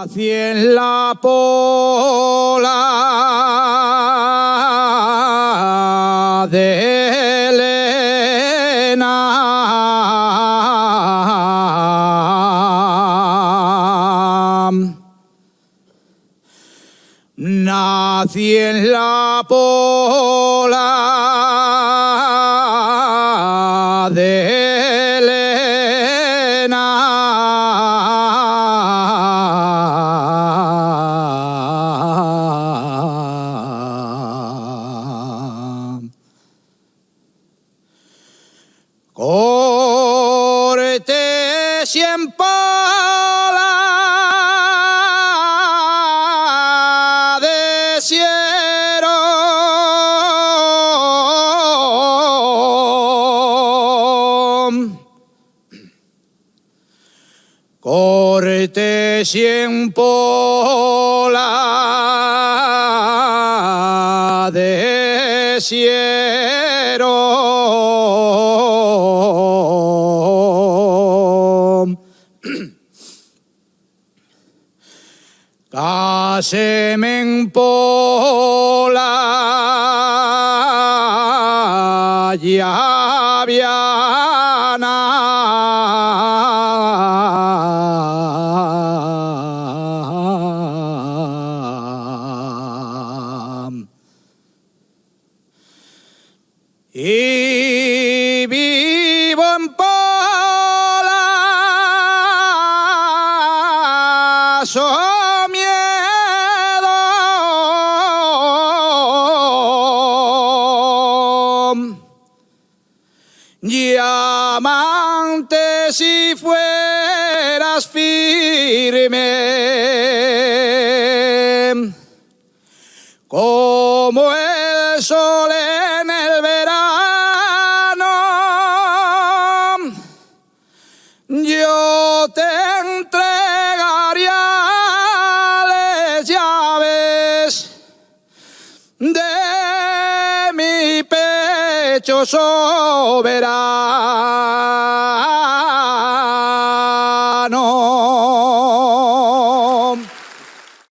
Nací en la pola de Elena, nací en la pola de Elena. Cortés y en pola de Siero, Cortés y en pola de Siero. Cáseme en pola llaviana, y vivo en pola Somiedo, diamante si fueras firme como el sol en el verano, yo te entregaría las llaves de mi pecho soberano.